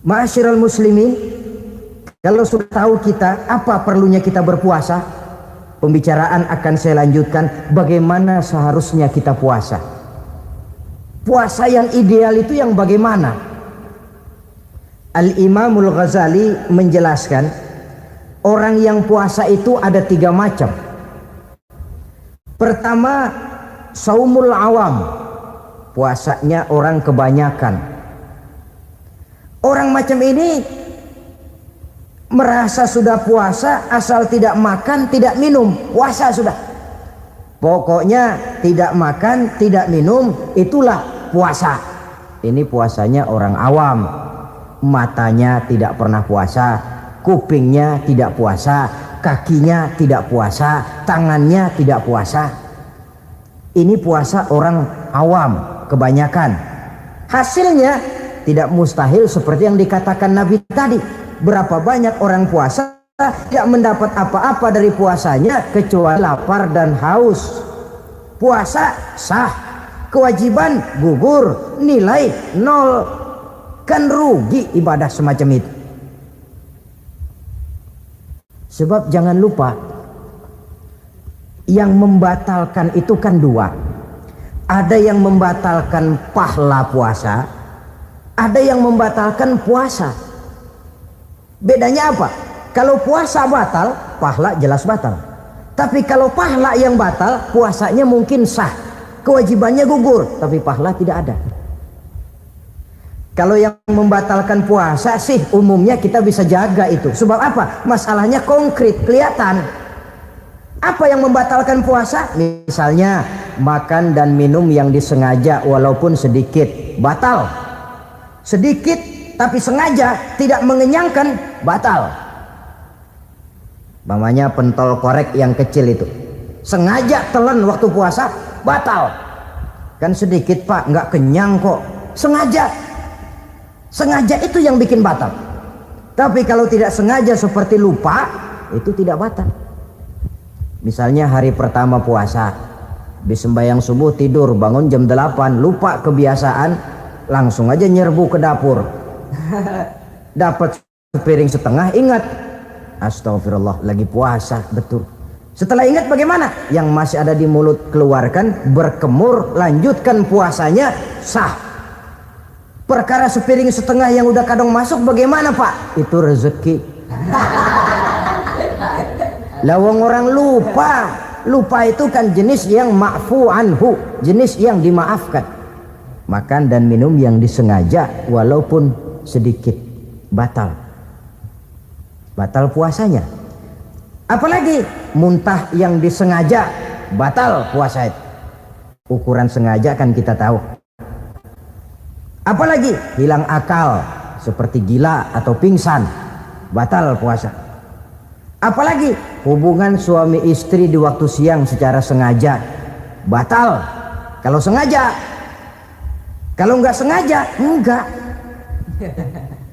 S1: Ma'asyiral muslimin, kalau sudah tahu kita apa perlunya kita berpuasa, pembicaraan akan saya lanjutkan bagaimana seharusnya kita puasa. Puasa yang ideal itu yang bagaimana? Al-Imamul Ghazali menjelaskan, orang yang puasa itu ada 3 macam. Pertama, saumul awam, puasanya orang kebanyakan. Orang macam ini merasa sudah puasa asal tidak makan, tidak minum, puasa sudah. Pokoknya tidak makan, tidak minum, itulah puasa. Ini puasanya orang awam. Matanya tidak pernah puasa, kupingnya tidak puasa, kakinya tidak puasa, tangannya tidak puasa. Ini puasa orang awam kebanyakan. Hasilnya tidak mustahil seperti yang dikatakan Nabi tadi. Berapa banyak orang puasa tidak mendapat apa-apa dari puasanya kecuali lapar dan haus. Puasa sah, kewajiban gugur, nilai 0. Kan rugi ibadah semacam itu. Sebab jangan lupa, yang membatalkan itu kan 2. Ada yang membatalkan pahala puasa, ada yang membatalkan puasa. Bedanya apa? Kalau puasa batal, pahala jelas batal. Tapi kalau pahala yang batal, puasanya mungkin sah, kewajibannya gugur, tapi pahala tidak ada. Kalau yang membatalkan puasa sih umumnya kita bisa jaga itu. Sebab apa? Masalahnya konkret, kelihatan. Apa yang membatalkan puasa? Misalnya makan dan minum yang disengaja walaupun sedikit, batal. Sedikit tapi sengaja tidak mengenyangkan, batal. Namanya pentol korek yang kecil itu, sengaja telan waktu puasa, batal. Kan sedikit pak, nggak kenyang kok. Sengaja itu yang bikin batal. Tapi kalau tidak sengaja seperti lupa, itu tidak batal. Misalnya hari pertama puasa, Di sembahyang subuh tidur, bangun jam 8, lupa kebiasaan, langsung aja nyerbu ke dapur. Dapat sepiring setengah, ingat, astagfirullah, lagi puasa, betul. Setelah ingat bagaimana? Yang masih ada di mulut keluarkan, berkemur, lanjutkan puasanya, sah. Perkara sepiring setengah yang udah kadang masuk bagaimana Pak? Itu rezeki. Lawang orang lupa. Lupa itu kan jenis yang ma'fu anhu, jenis yang dimaafkan. Makan dan minum yang disengaja walaupun sedikit, batal puasanya. Apalagi muntah yang disengaja, batal puasa itu. Ukuran sengaja kan kita tahu. Apalagi hilang akal seperti gila atau pingsan, batal puasa. Apalagi hubungan suami istri di waktu siang secara sengaja, batal. Kalau sengaja, kalau nggak sengaja, enggak.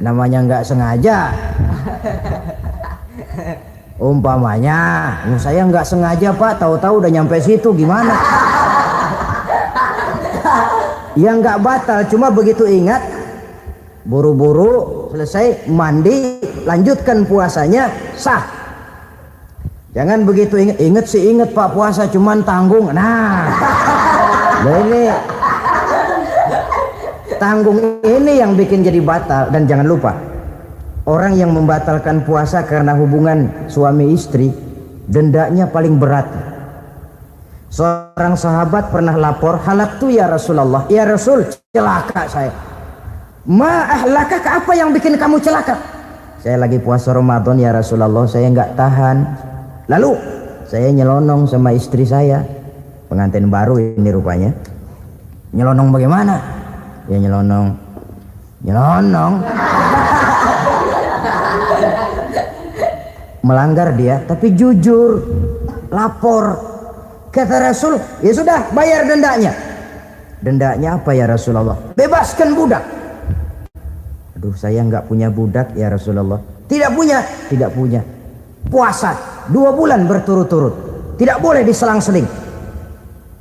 S1: Namanya nggak sengaja. Umpamanya, saya nggak sengaja Pak, tahu-tahu udah nyampe situ, gimana? Ya nggak batal, cuma begitu ingat, buru-buru selesai mandi, lanjutkan puasanya, sah. Jangan begitu ingat sih ingat Pak, puasa cuman tanggung. Nah, ini tanggung ini yang bikin jadi batal. Dan jangan lupa, orang yang membatalkan puasa karena hubungan suami istri, dendanya paling berat. Seorang sahabat pernah lapor, halaktu ya Rasulullah, ya Rasul, celaka saya. Ma ahlaka, apa yang bikin kamu celaka? Saya lagi puasa Ramadan ya Rasulullah, saya nggak tahan. Lalu saya nyelonong sama istri saya, pengantin baru ini rupanya. Nyelonong bagaimana? Ya nyelonong. Melanggar dia, tapi jujur, lapor. Kata Rasul, ya sudah, bayar dendanya. Dendanya apa ya Rasulullah? Bebaskan budak. Aduh, saya nggak punya budak ya Rasulullah. Tidak punya. Puasa 2 bulan berturut-turut, tidak boleh diselang-seling.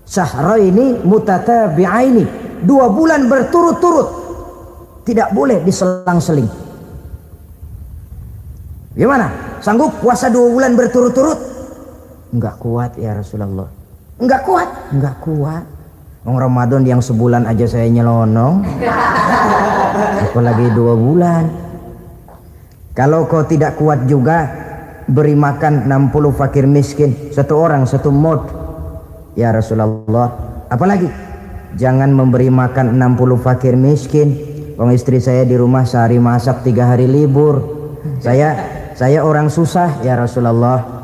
S1: Syahraini mutatabi'aini, 2 bulan berturut-turut, tidak boleh diselang-seling. Gimana? Sanggup puasa 2 bulan berturut-turut? Enggak kuat ya Rasulullah. Enggak kuat. Ramadan yang sebulan aja saya nyelonong, apalagi 2 bulan. Kalau kau tidak kuat juga, beri makan 60 fakir miskin, 1 orang 1 mod ya Rasulullah. Apalagi jangan memberi makan 60 fakir miskin. Wong istri saya di rumah sehari masak, 3 hari libur. Saya orang susah ya Rasulullah.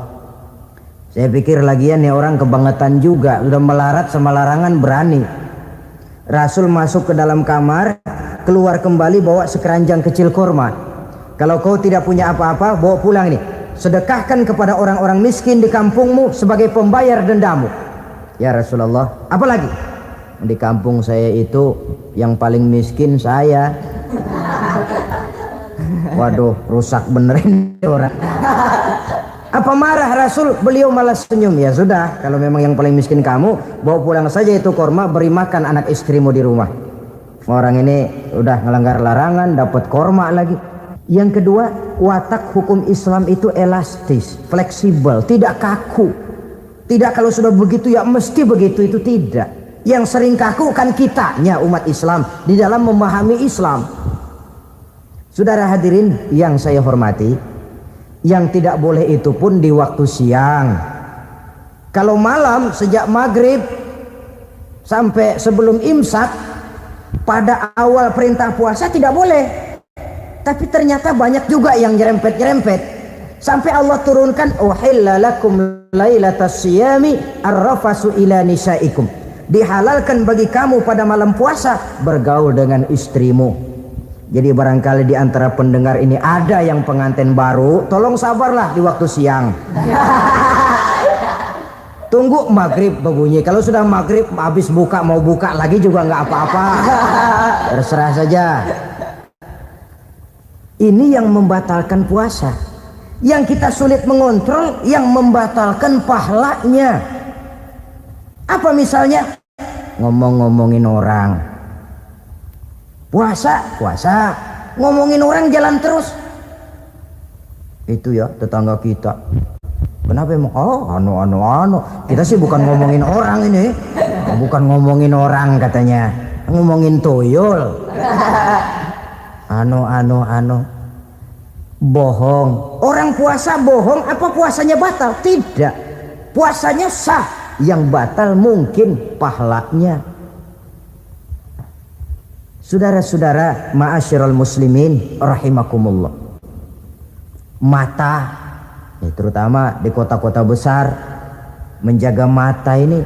S1: Saya pikir lagian nih orang kebangetan juga, udah melarat sama larangan berani. Rasul masuk ke dalam kamar, keluar kembali bawa sekeranjang kecil kurma. Kalau kau tidak punya apa-apa, bawa pulang nih, sedekahkan kepada orang-orang miskin di kampungmu sebagai pembayar dendamu ya Rasulullah. Apalagi di kampung saya itu yang paling miskin saya. Waduh, rusak benerin orang. Apa marah Rasul? Beliau malah senyum. Ya sudah, kalau memang yang paling miskin kamu, bawa pulang saja itu korma, beri makan anak istrimu di rumah. Orang ini udah ngelanggar larangan, dapat korma lagi. Yang kedua, watak hukum Islam itu elastis, fleksibel, tidak kaku. Tidak kalau sudah begitu ya mesti begitu, itu tidak. Yang sering kaku kan kitanya umat Islam di dalam memahami Islam. Saudara hadirin yang saya hormati, yang tidak boleh itu pun di waktu siang. Kalau malam sejak maghrib sampai sebelum imsak, pada awal perintah puasa tidak boleh. Tapi ternyata banyak juga yang nyerempet-nyerempet. Sampai Allah turunkan, uhilla lakum lailatas siyami arrafasu ila nisaikum. Dihalalkan bagi kamu pada malam puasa bergaul dengan istrimu. Jadi barangkali di antara pendengar ini ada yang pengantin baru, tolong sabarlah di waktu siang. Tunggu maghrib berbunyi. Kalau sudah maghrib habis buka, mau buka lagi juga nggak apa-apa. Terserah saja. Ini yang membatalkan puasa. Yang kita sulit mengontrol, yang membatalkan pahalanya. Apa misalnya? Ngomong-ngomongin orang. Puasa, ngomongin orang jalan terus. Itu ya tetangga kita. Kenapa emang? Oh, anu. Kita sih bukan ngomongin orang ini. Bukan ngomongin orang katanya. Ngomongin tuyul. Anu. Bohong. Orang puasa bohong, apa puasanya batal? Tidak. Puasanya sah. Yang batal mungkin pahalanya. Saudara-saudara ma'asyiral muslimin rahimakumullah. Mata, terutama di kota-kota besar, menjaga mata ini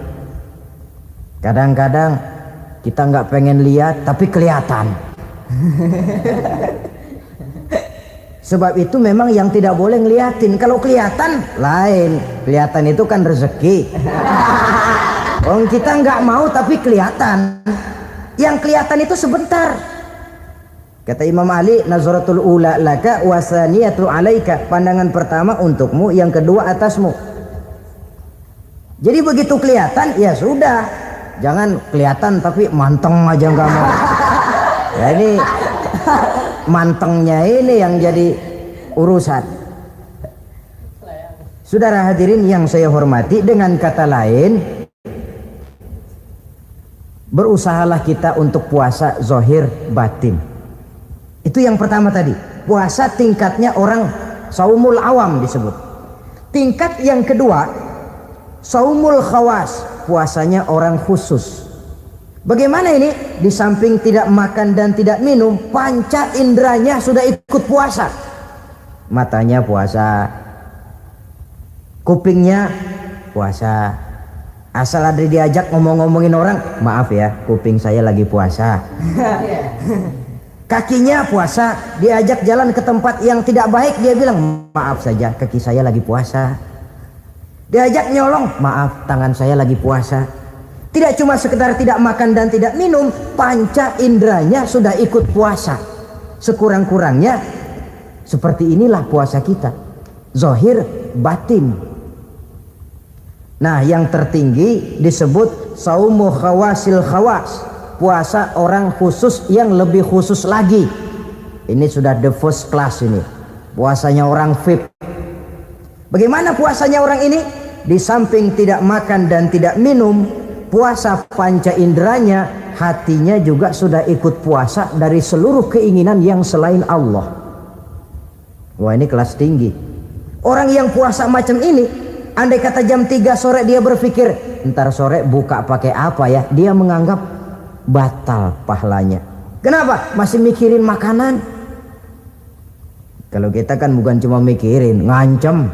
S1: kadang-kadang kita nggak pengen lihat tapi kelihatan. Sebab itu memang yang tidak boleh ngeliatin. Kalau kelihatan lain, kelihatan itu kan rezeki. Orang kita nggak mau tapi kelihatan. Yang kelihatan itu sebentar. Kata Imam Ali, nazaratul ula laka wasaniyatu alaika. Pandangan pertama untukmu, yang kedua atasmu. Jadi begitu kelihatan, ya sudah. Jangan kelihatan tapi manteng aja nggak mau. Ya ini mantengnya ini yang jadi urusan. Saudara hadirin yang saya hormati, dengan kata lain, berusahalah kita untuk puasa zahir batin. Itu yang pertama tadi. Puasa tingkatnya orang saumul awam disebut. Tingkat yang kedua, saumul khawas, puasanya orang khusus. Bagaimana ini? Di samping tidak makan dan tidak minum, panca inderanya sudah ikut puasa. Matanya puasa, kupingnya puasa. Asal ada diajak ngomong-ngomongin orang, maaf ya, kuping saya lagi puasa. Kakinya puasa, diajak jalan ke tempat yang tidak baik, dia bilang maaf saja, kaki saya lagi puasa. Diajak nyolong, maaf, tangan saya lagi puasa. Tidak cuma sekedar tidak makan dan tidak minum, panca inderanya sudah ikut puasa. Sekurang-kurangnya seperti inilah puasa kita, zahir batin. Nah, yang tertinggi disebut saumu khawasil khawas, puasa orang khusus yang lebih khusus lagi. Ini sudah the first class ini, puasanya orang VIP. Bagaimana puasanya orang ini? Di samping tidak makan dan tidak minum, puasa panca inderanya, hatinya juga sudah ikut puasa dari seluruh keinginan yang selain Allah. Wah, ini kelas tinggi. Orang yang puasa macam ini, andai kata jam 3 sore dia berpikir, ntar sore buka pakai apa ya, dia menganggap batal pahalanya. Kenapa? Masih mikirin makanan. Kalau kita kan bukan cuma mikirin, ngancem.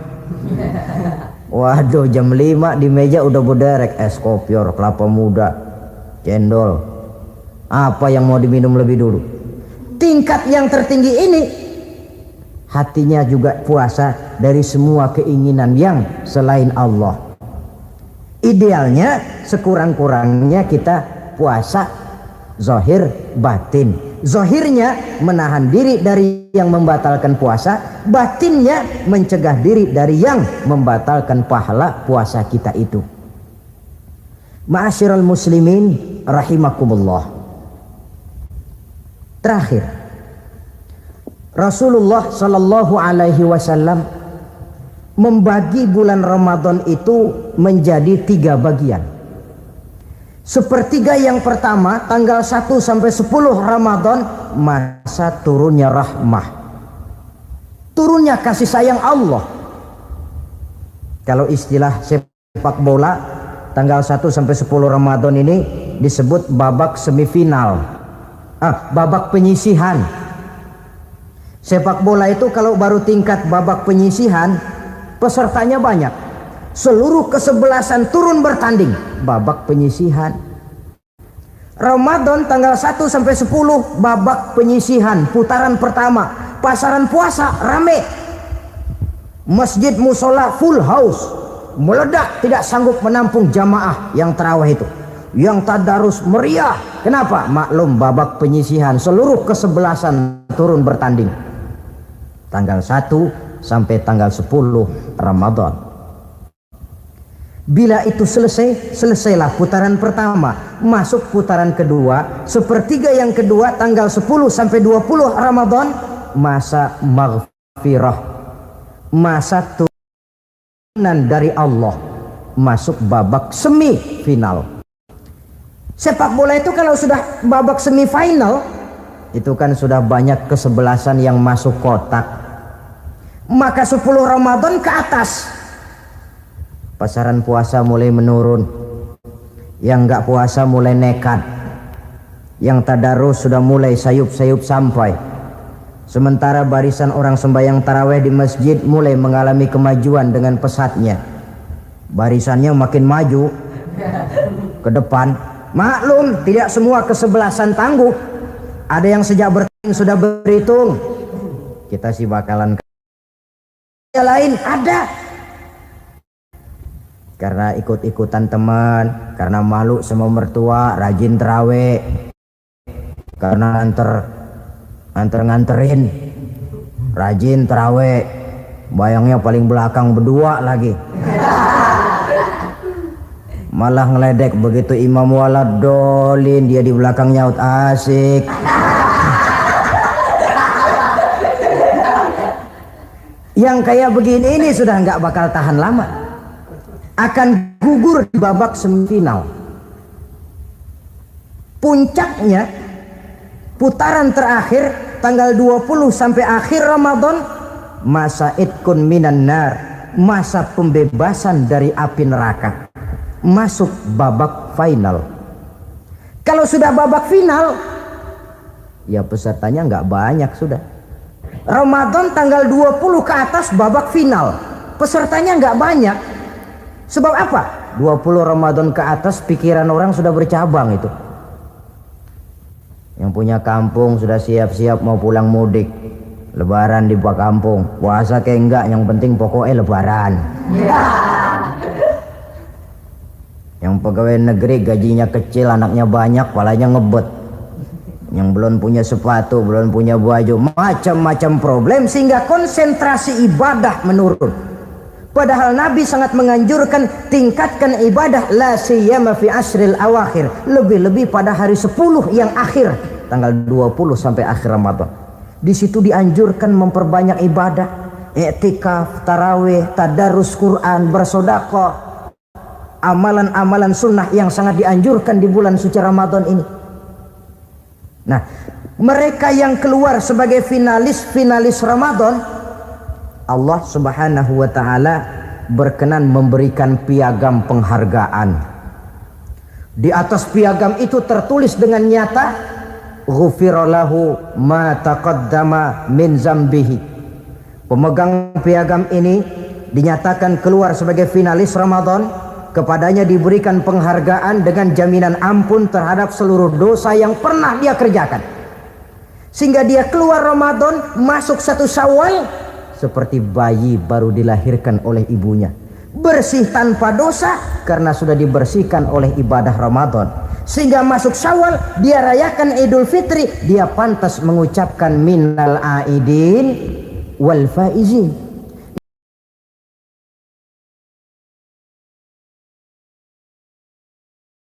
S1: Waduh, jam 5 di meja udah berderek es kopior, kelapa muda, cendol. Apa yang mau diminum lebih dulu? Tingkat yang tertinggi ini, hatinya juga puasa dari semua keinginan yang selain Allah. Idealnya sekurang-kurangnya kita puasa zahir batin. Zahirnya menahan diri dari yang membatalkan puasa, batinnya mencegah diri dari yang membatalkan pahala puasa kita itu. Ma'asyiral muslimin rahimakumullah. Terakhir, Rasulullah sallallahu alaihi wasallam membagi bulan Ramadan itu menjadi 3 bagian. Sepertiga yang pertama, tanggal 1 sampai 10 Ramadan, masa turunnya rahmah, turunnya kasih sayang Allah. Kalau istilah sepak bola, tanggal 1 sampai 10 Ramadan ini disebut babak semifinal, babak penyisihan. Sepak bola itu kalau baru tingkat babak penyisihan, pesertanya banyak, seluruh kesebelasan turun bertanding, babak penyisihan. Ramadan tanggal 1 sampai 10 babak penyisihan, putaran pertama, pasaran puasa rame, masjid musola full house, meledak, tidak sanggup menampung jamaah yang tarawih itu, yang tadarus meriah. Kenapa? Maklum babak penyisihan, seluruh kesebelasan turun bertanding, tanggal 1 sampai tanggal 10 Ramadan. Bila itu selesai, selesailah putaran pertama, masuk putaran kedua, sepertiga yang kedua tanggal 10 sampai 20 Ramadan, masa maghfirah, masa turunan dari Allah, masuk babak semifinal. Sepak bola itu kalau sudah babak semifinal, itu kan sudah banyak kesebelasan yang masuk kotak. Maka 10 Ramadan ke atas, pasaran puasa mulai menurun. Yang nggak puasa mulai nekat. Yang tadarus sudah mulai sayup-sayup sampai. Sementara barisan orang sembahyang taraweh di masjid mulai mengalami kemajuan dengan pesatnya. Barisannya makin maju ke depan. Maklum, tidak semua kesebelasan tangguh. Ada yang sejak bertanding sudah berhitung. Kita sih bakalan yang lain ada. Karena ikut-ikutan teman, karena malu sama mertua, rajin terawih, karena nganterin, rajin terawih, bayangnya paling belakang berdua lagi, malah ngeledek begitu imam waladolin, dia di belakang nyaut asik. Yang kayak begini ini sudah nggak bakal tahan lama, akan gugur di babak semifinal. Puncaknya putaran terakhir tanggal 20 sampai akhir Ramadan, masa itkun minan nar, masa pembebasan dari api neraka, masuk babak final. Kalau sudah babak final, ya pesertanya nggak banyak sudah. Ramadan tanggal 20 ke atas babak final, pesertanya nggak banyak. Sebab apa? 20 Ramadan ke atas pikiran orang sudah bercabang itu. Yang punya kampung sudah siap-siap mau pulang mudik. Lebaran di kampung. Puasa kayak enggak, yang penting pokoknya lebaran. Yang pegawai negeri gajinya kecil, anaknya banyak, palanya ngebet. Yang belum punya sepatu, belum punya baju, macam-macam problem sehingga konsentrasi ibadah menurun. Padahal Nabi sangat menganjurkan tingkatkan ibadah, la siyama fi asril awakhir, lebih-lebih pada hari 10 yang akhir, tanggal 20 sampai akhir Ramadan. Di situ dianjurkan memperbanyak ibadah, i'tikaf, tarawih, tadarus Quran, bersedekah, amalan-amalan sunnah yang sangat dianjurkan di bulan suci Ramadan ini. Nah, mereka yang keluar sebagai finalis Ramadan, Allah Subhanahu wa ta'ala berkenan memberikan piagam penghargaan. Di atas piagam itu tertulis dengan nyata, ghufira lahu ma taqaddama min zambihi. Pemegang piagam ini dinyatakan keluar sebagai finalis Ramadan, kepadanya diberikan penghargaan dengan jaminan ampun terhadap seluruh dosa yang pernah dia kerjakan, sehingga dia keluar Ramadan masuk 1 Syawal seperti bayi baru dilahirkan oleh ibunya, bersih tanpa dosa karena sudah dibersihkan oleh ibadah Ramadan, sehingga masuk Syawal dia rayakan Idul Fitri, dia pantas mengucapkan minal aidin wal faizin.